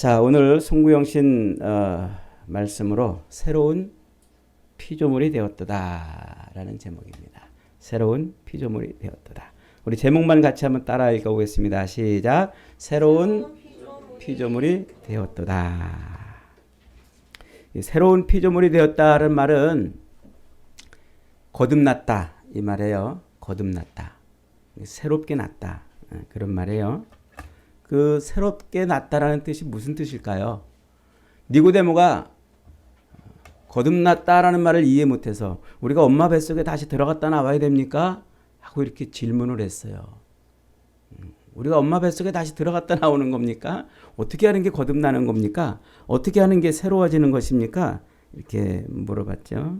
자, 오늘 송구영신 말씀으로 새로운 피조물이 되었도다라는 제목입니다. 새로운 피조물이 되었도다. 우리 제목만 같이 한번 따라 읽어보겠습니다. 시작. 새로운 피조물이 되었도다. 새로운 피조물이 되었다는 말은 거듭났다 이 말이에요. 거듭났다. 새롭게 났다. 그런 말이에요. 그 새롭게 났다라는 뜻이 무슨 뜻일까요? 니고데모가 거듭났다라는 말을 이해 못해서 우리가 엄마 뱃속에 다시 들어갔다 나와야 됩니까? 하고 이렇게 질문을 했어요. 우리가 엄마 뱃속에 다시 들어갔다 나오는 겁니까? 어떻게 하는 게 거듭나는 겁니까? 어떻게 하는 게 새로워지는 것입니까? 이렇게 물어봤죠.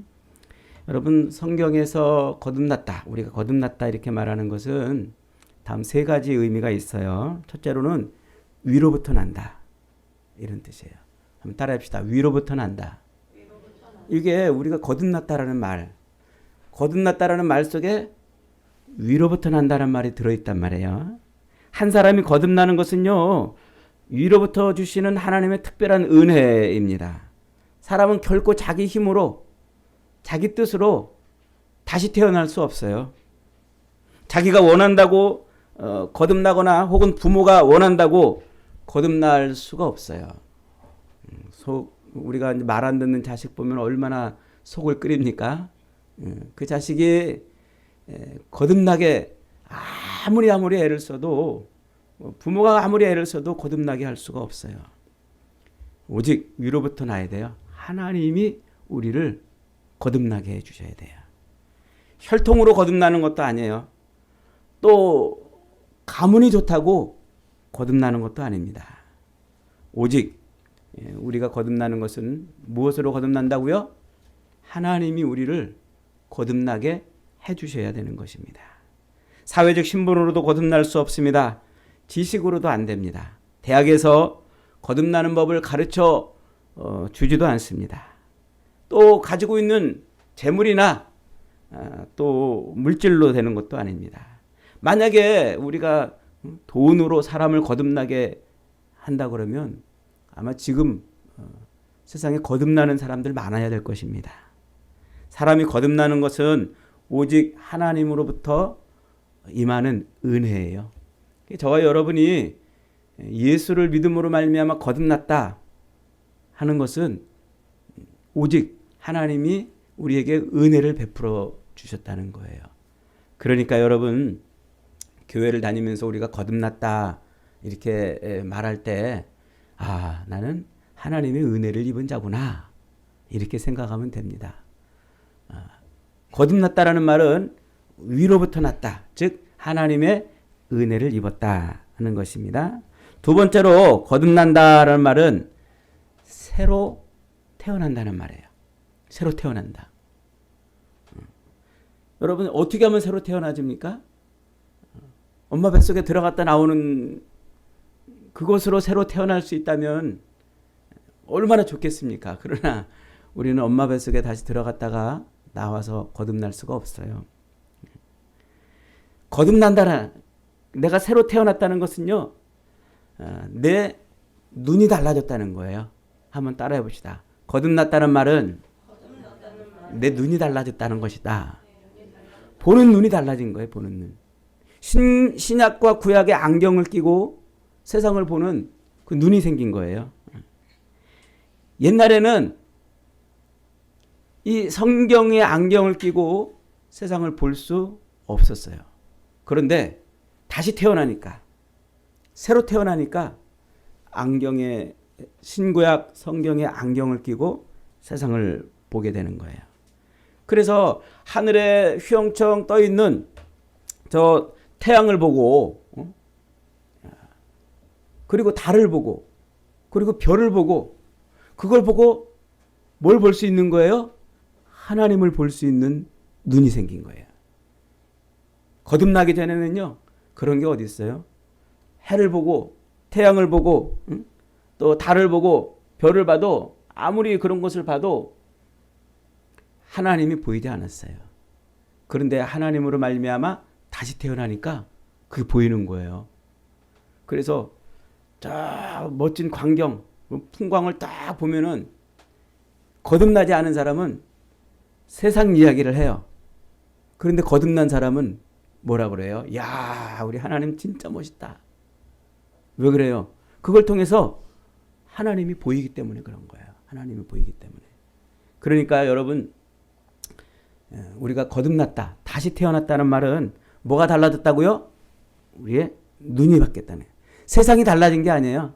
여러분, 성경에서 거듭났다, 우리가 거듭났다 이렇게 말하는 것은 다음 세 가지 의미가 있어요. 첫째로는 위로부터 난다 이런 뜻이에요. 한번 따라합시다. 위로부터 난다. 이게 우리가 거듭났다라는 말, 거듭났다라는 말 속에 위로부터 난다는 말이 들어있단 말이에요. 한 사람이 거듭나는 것은요, 위로부터 주시는 하나님의 특별한 은혜입니다. 사람은 결코 자기 힘으로, 자기 뜻으로 다시 태어날 수 없어요. 자기가 원한다고 거듭나거나 혹은 부모가 원한다고 거듭날 수가 없어요. 우리가 말 안 듣는 자식 보면 얼마나 속을 끓입니까? 그 자식이 거듭나게 아무리 애를 써도, 부모가 아무리 애를 써도 거듭나게 할 수가 없어요. 오직 위로부터 나야 돼요. 하나님이 우리를 거듭나게 해주셔야 돼요. 혈통으로 거듭나는 것도 아니에요. 또 가문이 좋다고 거듭나는 것도 아닙니다. 오직 우리가 거듭나는 것은 무엇으로 거듭난다고요? 하나님이 우리를 거듭나게 해주셔야 되는 것입니다. 사회적 신분으로도 거듭날 수 없습니다. 지식으로도 안 됩니다. 대학에서 거듭나는 법을 가르쳐 주지도 않습니다. 또 가지고 있는 재물이나 또 물질로 되는 것도 아닙니다. 만약에 우리가 돈으로 사람을 거듭나게 한다 그러면 아마 지금 세상에 거듭나는 사람들 많아야 될 것입니다. 사람이 거듭나는 것은 오직 하나님으로부터 임하는 은혜예요. 저와 여러분이 예수를 믿음으로 말미암아 거듭났다 하는 것은 오직 하나님이 우리에게 은혜를 베풀어 주셨다는 거예요. 그러니까 여러분, 교회를 다니면서 우리가 거듭났다 이렇게 말할 때, 아, 나는 하나님의 은혜를 입은 자구나 이렇게 생각하면 됩니다. 거듭났다라는 말은 위로부터 났다, 즉 하나님의 은혜를 입었다 하는 것입니다. 두 번째로 거듭난다라는 말은 새로 태어난다는 말이에요. 새로 태어난다. 여러분, 어떻게 하면 새로 태어나집니까? 엄마 뱃속에 들어갔다 나오는 그것으로 새로 태어날 수 있다면 얼마나 좋겠습니까? 그러나 우리는 엄마 뱃속에 다시 들어갔다가 나와서 거듭날 수가 없어요. 거듭난다는, 내가 새로 태어났다는 것은요, 내 눈이 달라졌다는 거예요. 한번 따라해 봅시다. 거듭났다는 말은 내 눈이 달라졌다는 것이다. 보는 눈이 달라진 거예요. 보는 눈. 신약과 구약의 안경을 끼고 세상을 보는 그 눈이 생긴 거예요. 옛날에는 이 성경의 안경을 끼고 세상을 볼 수 없었어요. 그런데 다시 태어나니까, 새로 태어나니까 안경에, 신구약 성경의 안경을 끼고 세상을 보게 되는 거예요. 그래서 하늘에 휘영청 떠 있는 저 태양을 보고, 그리고 달을 보고, 그리고 별을 보고, 그걸 보고 뭘 볼 수 있는 거예요? 하나님을 볼 수 있는 눈이 생긴 거예요. 거듭나기 전에는요, 그런 게 어디 있어요? 해를 보고, 태양을 보고, 또 달을 보고, 별을 봐도, 아무리 그런 것을 봐도 하나님이 보이지 않았어요. 그런데 하나님으로 말미암아 다시 태어나니까 그게 보이는 거예요. 그래서 저 멋진 광경, 풍광을 딱 보면은 거듭나지 않은 사람은 세상 이야기를 해요. 그런데 거듭난 사람은 뭐라 그래요? 야, 우리 하나님 진짜 멋있다. 왜 그래요? 그걸 통해서 하나님이 보이기 때문에 그런 거예요. 하나님이 보이기 때문에. 그러니까 여러분, 우리가 거듭났다, 다시 태어났다는 말은 뭐가 달라졌다고요? 우리의 눈이 바뀌었다네. 세상이 달라진 게 아니에요.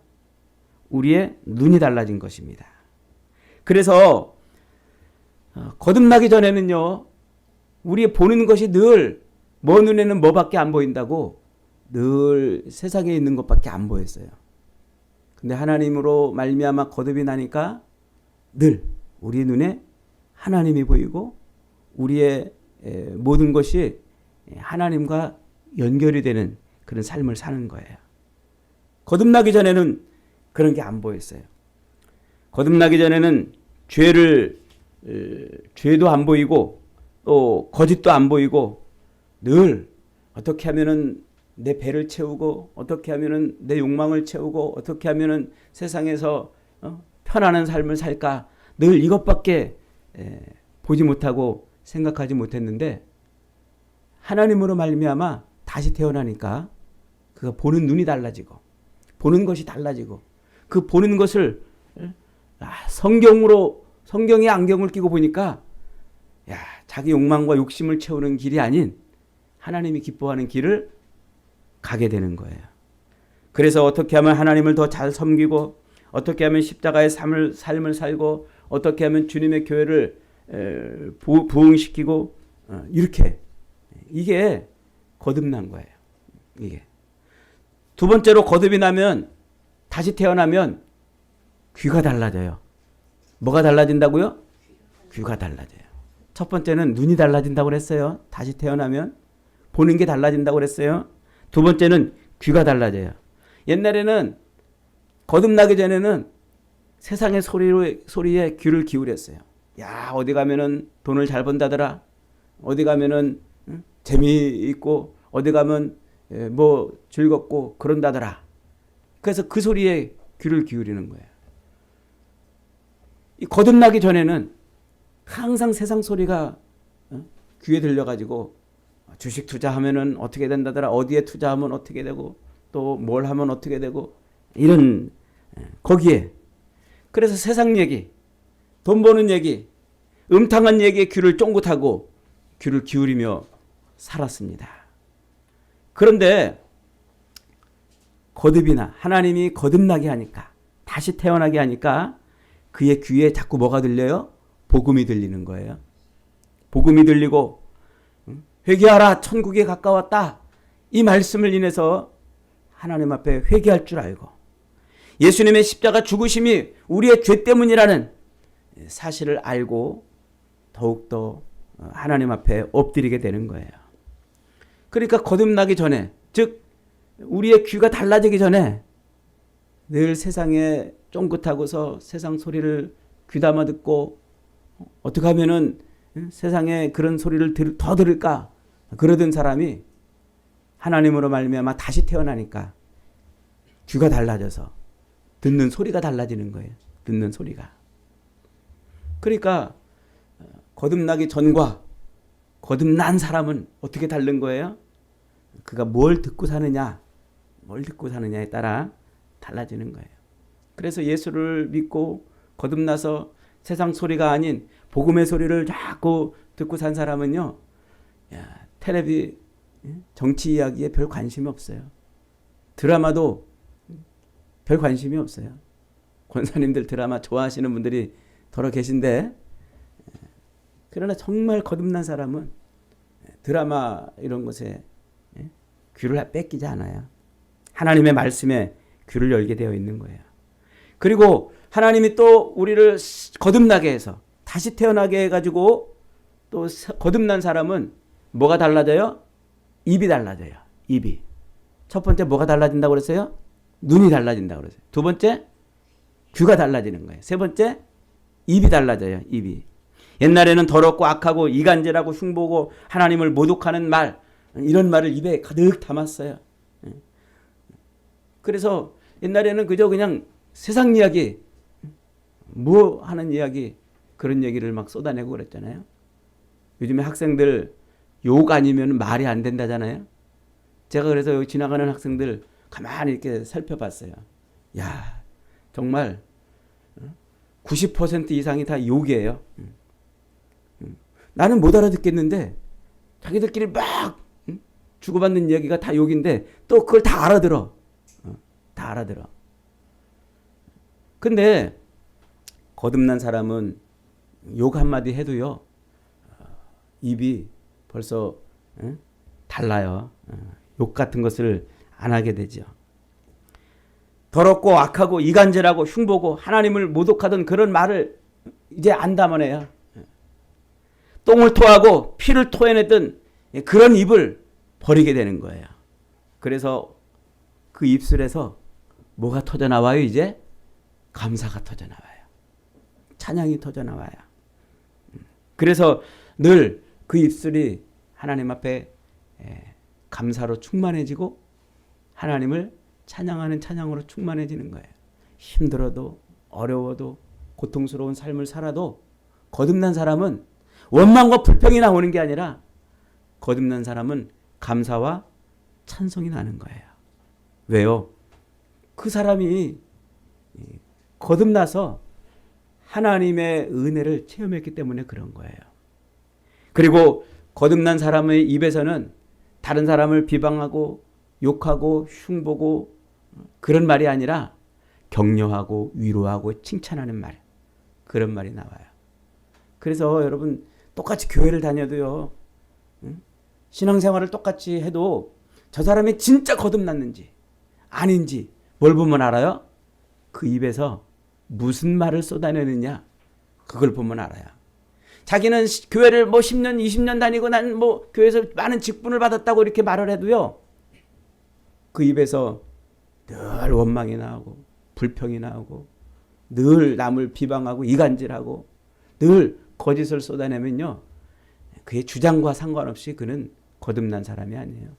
우리의 눈이 달라진 것입니다. 그래서 거듭나기 전에는요, 우리의 보는 것이 늘 먼 눈에는 뭐밖에 안 보인다고 늘 세상에 있는 것밖에 안 보였어요. 근데 하나님으로 말미암아 거듭이 나니까 늘 우리 눈에 하나님이 보이고 우리의 모든 것이 하나님과 연결이 되는 그런 삶을 사는 거예요. 거듭나기 전에는 그런 게 안 보였어요. 거듭나기 전에는 죄도 안 보이고 또 거짓도 안 보이고 늘 어떻게 하면은 내 배를 채우고 어떻게 하면은 내 욕망을 채우고 어떻게 하면은 세상에서 편안한 삶을 살까 늘 이것밖에 보지 못하고 생각하지 못했는데 하나님으로 말미암아 다시 태어나니까 그 보는 눈이 달라지고 보는 것이 달라지고 그 보는 것을 성경의 안경을 끼고 보니까 야, 자기 욕망과 욕심을 채우는 길이 아닌 하나님이 기뻐하는 길을 가게 되는 거예요. 그래서 어떻게 하면 하나님을 더 잘 섬기고 어떻게 하면 십자가의 삶을 살고 어떻게 하면 주님의 교회를 부흥시키고 이렇게 이게 거듭난 거예요. 이게 두 번째로 거듭이 나면 다시 태어나면 귀가 달라져요. 뭐가 달라진다고요? 귀가 달라져요. 첫 번째는 눈이 달라진다고 그랬어요. 다시 태어나면 보는 게 달라진다고 그랬어요. 두 번째는 귀가 달라져요. 옛날에는 거듭나기 전에는 세상의 소리에 귀를 기울였어요. 야, 어디 가면은 돈을 잘 번다더라. 어디 가면은 재미있고 어디 가면 뭐 즐겁고 그런다더라. 그래서 그 소리에 귀를 기울이는 거예요. 이 거듭나기 전에는 항상 세상 소리가 귀에 들려가지고 주식 투자하면은 어떻게 된다더라. 어디에 투자하면 어떻게 되고 또 뭘 하면 어떻게 되고 이런 거기에 그래서 세상 얘기, 돈 버는 얘기, 음탕한 얘기에 귀를 쫑긋하고 귀를 기울이며 살았습니다. 그런데 거듭이나 하나님이 거듭나게 하니까 다시 태어나게 하니까 그의 귀에 자꾸 뭐가 들려요? 복음이 들리는 거예요. 복음이 들리고 회개하라 천국에 가까웠다. 이 말씀을 인해서 하나님 앞에 회개할 줄 알고 예수님의 십자가 죽으심이 우리의 죄 때문이라는 사실을 알고 더욱더 하나님 앞에 엎드리게 되는 거예요. 그러니까 거듭나기 전에 즉 우리의 귀가 달라지기 전에 늘 세상에 쫑긋하고서 세상 소리를 귀담아 듣고 어떻게 하면은 세상에 그런 소리를 더 들을까 그러던 사람이 하나님으로 말미암아 다시 태어나니까 귀가 달라져서 듣는 소리가 달라지는 거예요. 듣는 소리가. 그러니까 거듭나기 전과 거듭난 사람은 어떻게 다른 거예요? 그가 뭘 듣고 사느냐에 따라 달라지는 거예요. 그래서 예수를 믿고 거듭나서 세상 소리가 아닌 복음의 소리를 자꾸 듣고 산 사람은요, 텔레비 정치 이야기에 별 관심이 없어요. 드라마도 별 관심이 없어요. 권사님들 드라마 좋아하시는 분들이 더러 계신데, 그러나 정말 거듭난 사람은 드라마 이런 것에 귀를 뺏기지 않아요. 하나님의 말씀에 귀를 열게 되어 있는 거예요. 그리고 하나님이 또 우리를 거듭나게 해서 다시 태어나게 해가지고 또 거듭난 사람은 뭐가 달라져요? 입이 달라져요. 입이. 첫 번째 뭐가 달라진다고 그랬어요? 눈이 달라진다고 그랬어요. 두 번째 귀가 달라지는 거예요. 세 번째 입이 달라져요. 입이. 옛날에는 더럽고 악하고 이간질하고 흉보고 하나님을 모독하는 말 이런 말을 입에 가득 담았어요. 그래서 옛날에는 그저 그냥 세상 이야기 뭐 하는 이야기, 그런 얘기를 막 쏟아내고 그랬잖아요. 요즘에 학생들 욕 아니면 말이 안 된다잖아요. 제가 그래서 여기 지나가는 학생들 가만히 이렇게 살펴봤어요. 야, 정말 90% 이상이 다 욕이에요. 나는 못 알아듣겠는데 자기들끼리 막 주고받는 이야기가 다 욕인데 또 그걸 다 알아들어. 다 알아들어. 근데 거듭난 사람은 욕 한마디 해도요, 입이 벌써 달라요. 욕 같은 것을 안 하게 되죠. 더럽고 악하고 이간질하고 흉보고 하나님을 모독하던 그런 말을 이제 안 담아내요. 똥을 토하고 피를 토해냈던 그런 입을 버리게 되는 거예요. 그래서 그 입술에서 뭐가 터져나와요? 이제 감사가 터져나와요. 찬양이 터져나와요. 그래서 늘 그 입술이 하나님 앞에 감사로 충만해지고 하나님을 찬양하는 찬양으로 충만해지는 거예요. 힘들어도 어려워도 고통스러운 삶을 살아도 거듭난 사람은 원망과 불평이 나오는 게 아니라 거듭난 사람은 감사와 찬송이 나는 거예요. 왜요? 그 사람이 거듭나서 하나님의 은혜를 체험했기 때문에 그런 거예요. 그리고 거듭난 사람의 입에서는 다른 사람을 비방하고 욕하고 흉보고 그런 말이 아니라 격려하고 위로하고 칭찬하는 말, 그런 말이 나와요. 그래서 여러분 똑같이 교회를 다녀도요, 신앙생활을 똑같이 해도 저 사람이 진짜 거듭났는지 아닌지 뭘 보면 알아요? 그 입에서 무슨 말을 쏟아내느냐, 그걸 보면 알아요. 자기는 교회를 뭐 10년, 20년 다니고 난 뭐 교회에서 많은 직분을 받았다고 이렇게 말을 해도요, 그 입에서 늘 원망이 나오고 불평이 나오고 늘 남을 비방하고 이간질하고 늘 거짓을 쏟아내면요, 그의 주장과 상관없이 그는 거듭난 사람이 아니에요.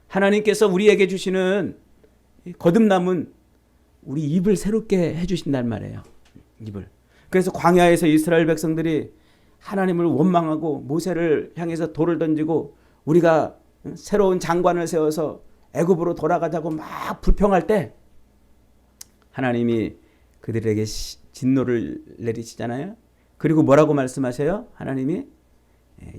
하나님께서 우리에게 주시는 거듭남은 우리 입을 새롭게 해주신단 말이에요. 입을. 그래서 광야에서 이스라엘 백성들이 하나님을 원망하고 모세를 향해서 돌을 던지고 우리가 새로운 장관을 세워서 애굽으로 돌아가자고 막 불평할 때 하나님이 그들에게 진노를 내리시잖아요. 그리고 뭐라고 말씀하세요? 하나님이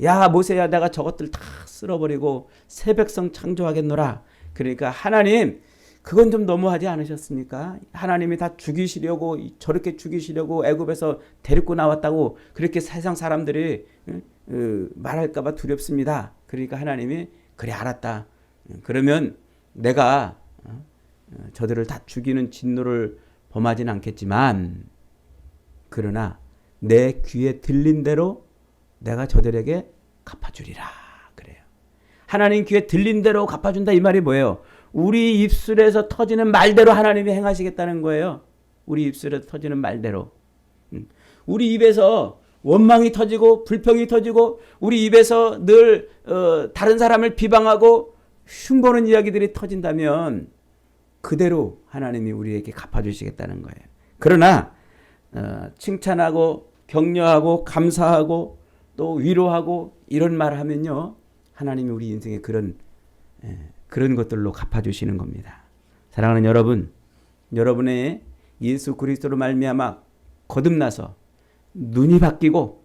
야 모세야, 내가 저것들 다 쓸어버리고 새 백성 창조하겠노라. 그러니까 하나님, 그건 좀 너무하지 않으셨습니까? 하나님이 다 죽이시려고, 저렇게 죽이시려고 애굽에서 데리고 나왔다고 그렇게 세상 사람들이 말할까 봐 두렵습니다. 그러니까 하나님이 그래 알았다. 그러면 내가 저들을 다 죽이는 진노를 범하진 않겠지만 그러나 내 귀에 들린 대로 내가 저들에게 갚아주리라. 그래요. 하나님 귀에 들린 대로 갚아준다, 이 말이 뭐예요? 우리 입술에서 터지는 말대로 하나님이 행하시겠다는 거예요. 우리 입술에서 터지는 말대로. 우리 입에서 원망이 터지고 불평이 터지고 우리 입에서 늘 다른 사람을 비방하고 흉보는 이야기들이 터진다면 그대로 하나님이 우리에게 갚아주시겠다는 거예요. 그러나 칭찬하고 격려하고 감사하고 또 위로하고 이런 말을 하면요, 하나님이 우리 인생에 그런 것들로 갚아주시는 겁니다. 사랑하는 여러분, 여러분의 예수 그리스도로 말미암아 거듭나서 눈이 바뀌고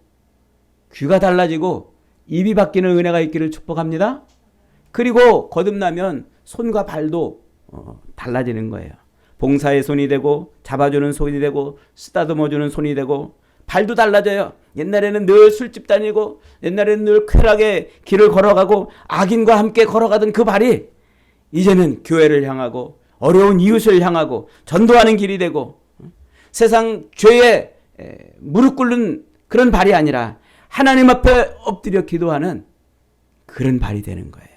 귀가 달라지고 입이 바뀌는 은혜가 있기를 축복합니다. 그리고 거듭나면 손과 발도 달라지는 거예요. 봉사의 손이 되고 잡아주는 손이 되고 쓰다듬어주는 손이 되고 발도 달라져요. 옛날에는 늘 술집 다니고 옛날에는 늘 쾌락의 길을 걸어가고 악인과 함께 걸어가던 그 발이 이제는 교회를 향하고 어려운 이웃을 향하고 전도하는 길이 되고 세상 죄에 무릎 꿇는 그런 발이 아니라 하나님 앞에 엎드려 기도하는 그런 발이 되는 거예요.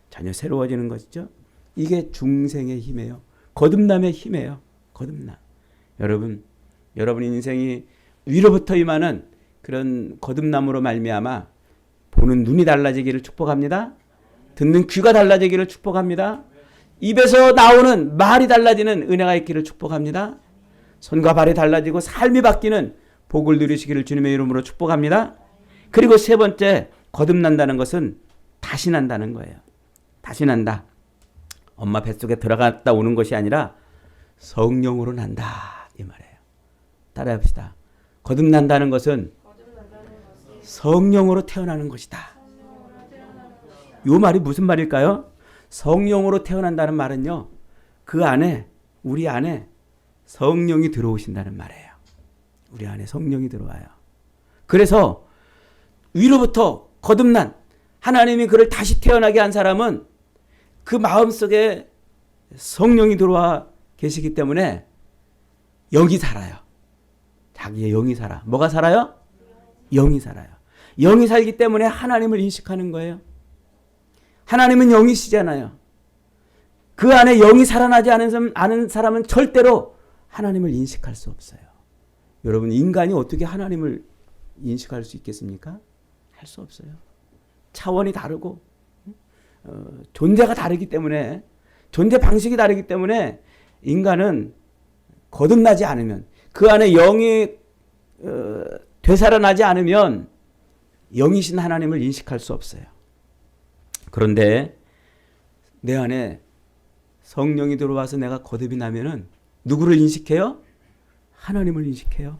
전혀 새로워지는 것이죠. 이게 중생의 힘이에요. 거듭남의 힘이에요. 거듭남. 여러분 인생이 위로부터 임하는 그런 거듭남으로 말미암아 보는 눈이 달라지기를 축복합니다. 듣는 귀가 달라지기를 축복합니다. 입에서 나오는 말이 달라지는 은혜가 있기를 축복합니다. 손과 발이 달라지고 삶이 바뀌는 복을 누리시기를 주님의 이름으로 축복합니다. 그리고 세 번째, 거듭난다는 것은 다시 난다는 거예요. 다시 난다. 엄마 뱃속에 들어갔다 오는 것이 아니라 성령으로 난다, 이 말이에요. 따라해봅시다. 거듭난다는 것은 성령으로 태어나는 것이다. 이 말이 무슨 말일까요? 성령으로 태어난다는 말은요, 그 안에, 우리 안에 성령이 들어오신다는 말이에요. 우리 안에 성령이 들어와요. 그래서 위로부터 거듭난 하나님이 그를 다시 태어나게 한 사람은 그 마음속에 성령이 들어와 계시기 때문에 영이 살아요. 자기의 영이 살아. 뭐가 살아요? 영이 살아요. 영이 살기 때문에 하나님을 인식하는 거예요. 하나님은 영이시잖아요. 그 안에 영이 살아나지 않은 사람은 절대로 하나님을 인식할 수 없어요. 여러분, 인간이 어떻게 하나님을 인식할 수 있겠습니까? 할 수 없어요. 차원이 다르고 존재가 다르기 때문에, 존재 방식이 다르기 때문에 인간은 거듭나지 않으면, 그 안에 영이 되살아나지 않으면 영이신 하나님을 인식할 수 없어요. 그런데 내 안에 성령이 들어와서 내가 거듭이 나면은 누구를 인식해요? 하나님을 인식해요.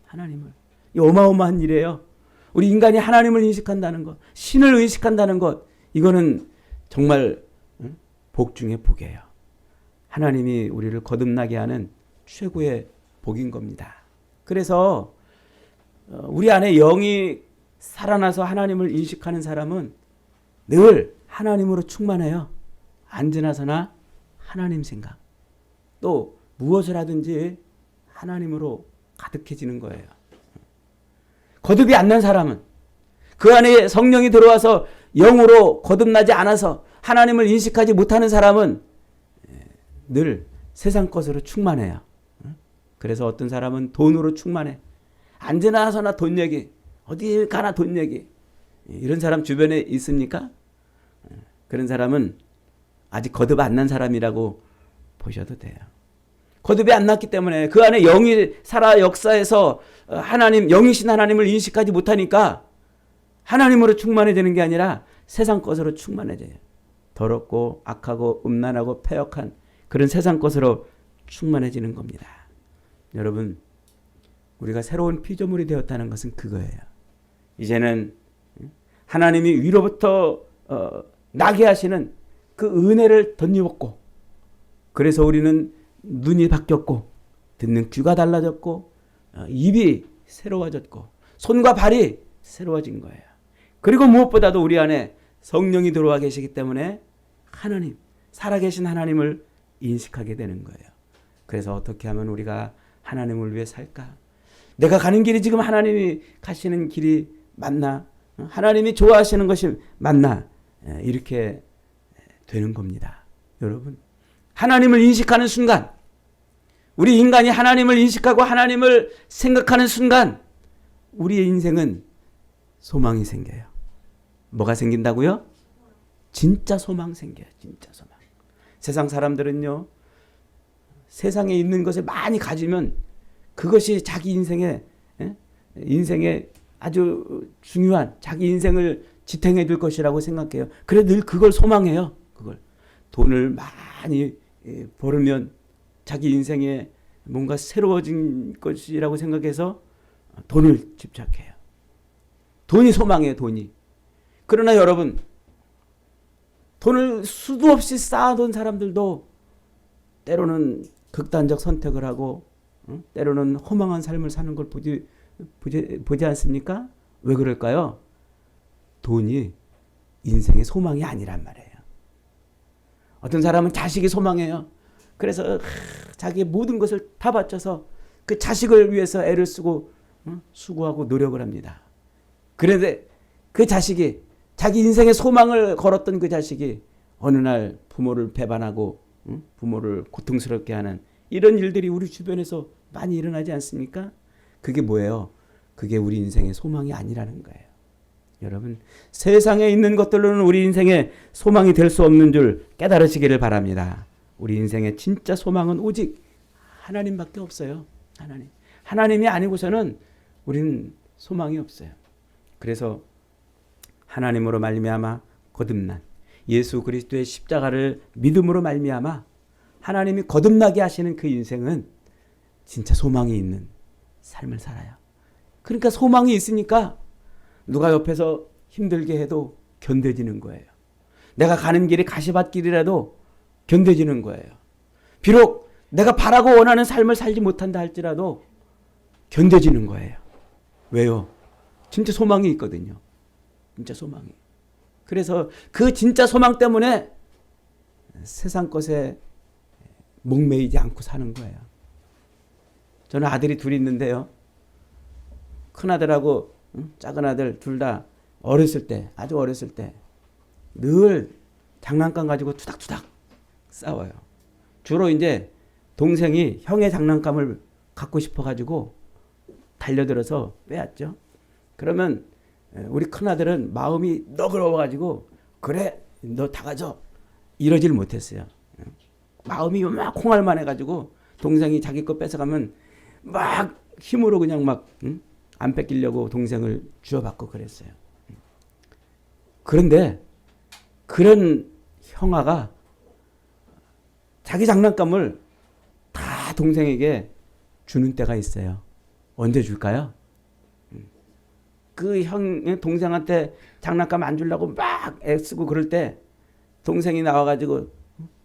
하나님을. 이 어마어마한 일이에요. 우리 인간이 하나님을 인식한다는 것, 신을 의식한다는 것, 이거는 정말 복 중에 복이에요. 하나님이 우리를 거듭나게 하는 최고의 복인 겁니다. 그래서 우리 안에 영이 살아나서 하나님을 인식하는 사람은 늘 하나님으로 충만해요. 언제나서나 하나님 생각, 또 무엇을 하든지 하나님으로 가득해지는 거예요. 거듭이 안 난 사람은, 그 안에 성령이 들어와서 영으로 거듭나지 않아서 하나님을 인식하지 못하는 사람은 늘 세상 것으로 충만해요. 그래서 어떤 사람은 돈으로 충만해. 언제나서나 돈 얘기, 어디 가나 돈 얘기. 이런 사람 주변에 있습니까? 그런 사람은 아직 거듭 안 난 사람이라고 보셔도 돼요. 거듭이 안 났기 때문에 그 안에 영이 살아 역사에서 하나님, 영이신 하나님을 인식하지 못하니까 하나님으로 충만해지는 게 아니라 세상 것으로 충만해져요. 더럽고 악하고 음란하고 패역한 그런 세상 것으로 충만해지는 겁니다. 여러분, 우리가 새로운 피조물이 되었다는 것은 그거예요. 이제는 하나님이 위로부터 나게 하시는 그 은혜를 덧입었고, 그래서 우리는 눈이 바뀌었고, 듣는 귀가 달라졌고, 입이 새로워졌고, 손과 발이 새로워진 거예요. 그리고 무엇보다도 우리 안에 성령이 들어와 계시기 때문에 하나님, 살아계신 하나님을 인식하게 되는 거예요. 그래서 어떻게 하면 우리가 하나님을 위해 살까? 내가 가는 길이 지금 하나님이 가시는 길이 맞나? 하나님이 좋아하시는 것이 맞나? 이렇게 되는 겁니다. 여러분, 하나님을 인식하는 순간, 우리 인간이 하나님을 인식하고 하나님을 생각하는 순간 우리의 인생은 소망이 생겨요. 뭐가 생긴다고요? 진짜 소망 생겨요. 진짜 소망. 세상 사람들은요, 세상에 있는 것을 많이 가지면 그것이 자기 인생에 아주 중요한, 자기 인생을 지탱해 줄 것이라고 생각해요. 그래 늘 그걸 소망해요. 그걸. 돈을 많이 벌으면 자기 인생에 뭔가 새로워진 것이라고 생각해서 돈을 집착해요. 돈이 소망이에요. 돈이. 그러나 여러분, 돈을 수도 없이 쌓아둔 사람들도 때로는 극단적 선택을 하고 때로는 허망한 삶을 사는 걸 보지 않습니까? 왜 그럴까요? 돈이 인생의 소망이 아니란 말이에요. 어떤 사람은 자식이 소망이에요. 그래서 자기의 모든 것을 다 바쳐서 그 자식을 위해서 애를 쓰고 수고하고 노력을 합니다. 그런데 그 자식이, 자기 인생의 소망을 걸었던 그 자식이 어느 날 부모를 배반하고 부모를 고통스럽게 하는 이런 일들이 우리 주변에서 많이 일어나지 않습니까? 그게 뭐예요? 그게 우리 인생의 소망이 아니라는 거예요. 여러분, 세상에 있는 것들로는 우리 인생의 소망이 될 수 없는 줄 깨달으시기를 바랍니다. 우리 인생의 진짜 소망은 오직 하나님밖에 없어요. 하나님이 아니고서는 우리는 소망이 없어요. 그래서 하나님으로 말미암아 거듭난 예수 그리스도의 십자가를 믿음으로 말미암아 하나님이 거듭나게 하시는 그 인생은 진짜 소망이 있는 삶을 살아요. 그러니까 소망이 있으니까 누가 옆에서 힘들게 해도 견뎌지는 거예요. 내가 가는 길이 가시밭길이라도 견뎌지는 거예요. 비록 내가 바라고 원하는 삶을 살지 못한다 할지라도 견뎌지는 거예요. 왜요? 진짜 소망이 있거든요. 진짜 소망이. 그래서 그 진짜 소망 때문에 세상 것에 목매이지 않고 사는 거예요. 저는 아들이 둘이 있는데요. 큰아들하고 작은아들 둘 다 어렸을 때, 아주 어렸을 때 늘 장난감 가지고 투닥투닥 싸워요. 주로 이제 동생이 형의 장난감을 갖고 싶어가지고 달려들어서 빼앗죠. 그러면 우리 큰아들은 마음이 너그러워가지고 그래 너 다 가져 이러질 못했어요. 마음이 막 콩알만 해가지고 동생이 자기 거 뺏어가면 막 힘으로 그냥 막 안 뺏기려고 동생을 쥐어받고 그랬어요. 그런데 그런 형아가 자기 장난감을 다 동생에게 주는 때가 있어요. 언제 줄까요? 그 동생한테 장난감 안 주려고 막 애쓰고 그럴 때 동생이 나와가지고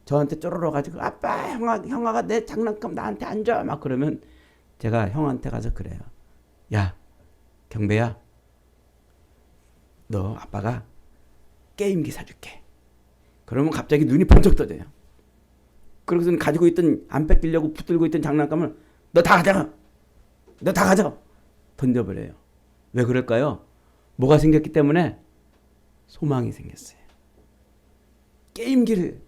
저한테 쪼르르 가지고 아빠 형아가 내 장난감 나한테 안 줘 막 그러면 제가 형한테 가서 그래요. 야 경배야 너 아빠가 게임기 사줄게. 그러면 갑자기 눈이 번쩍 떠져요. 그러고서는 가지고 있던 안 뺏기려고 붙들고 있던 장난감을 너 다 가져. 너 다 가져. 던져버려요. 왜 그럴까요? 뭐가 생겼기 때문에 소망이 생겼어요. 게임기를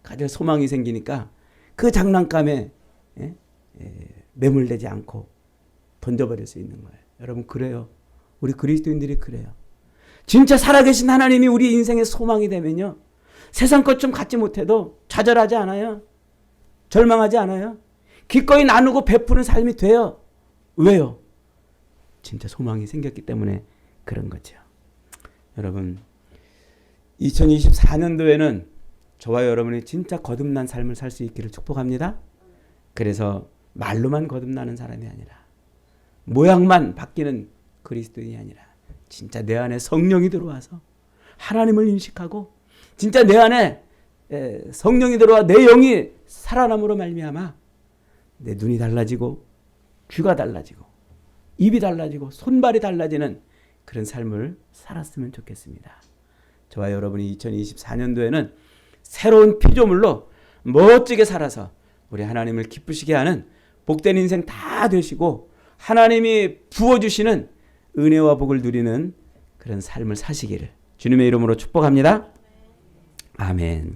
가질 소망이 생기니까 그 장난감에 매몰되지 않고 던져버릴 수 있는 거예요. 여러분 그래요. 우리 그리스도인들이 그래요. 진짜 살아계신 하나님이 우리 인생의 소망이 되면요. 세상 것 좀 갖지 못해도 좌절하지 않아요. 절망하지 않아요. 기꺼이 나누고 베푸는 삶이 돼요. 왜요? 진짜 소망이 생겼기 때문에 그런 거죠. 여러분 2024년도에는 저와 여러분이 진짜 거듭난 삶을 살 수 있기를 축복합니다. 그래서 말로만 거듭나는 사람이 아니라 모양만 바뀌는 그리스도인이 아니라 진짜 내 안에 성령이 들어와서 하나님을 인식하고 진짜 내 안에 성령이 들어와 내 영이 살아남으로 말미암아 내 눈이 달라지고 귀가 달라지고 입이 달라지고 손발이 달라지는 그런 삶을 살았으면 좋겠습니다. 저와 여러분이 2024년도에는 새로운 피조물로 멋지게 살아서 우리 하나님을 기쁘시게 하는 복된 인생 다 되시고 하나님이 부어주시는 은혜와 복을 누리는 그런 삶을 사시기를 주님의 이름으로 축복합니다. 아멘.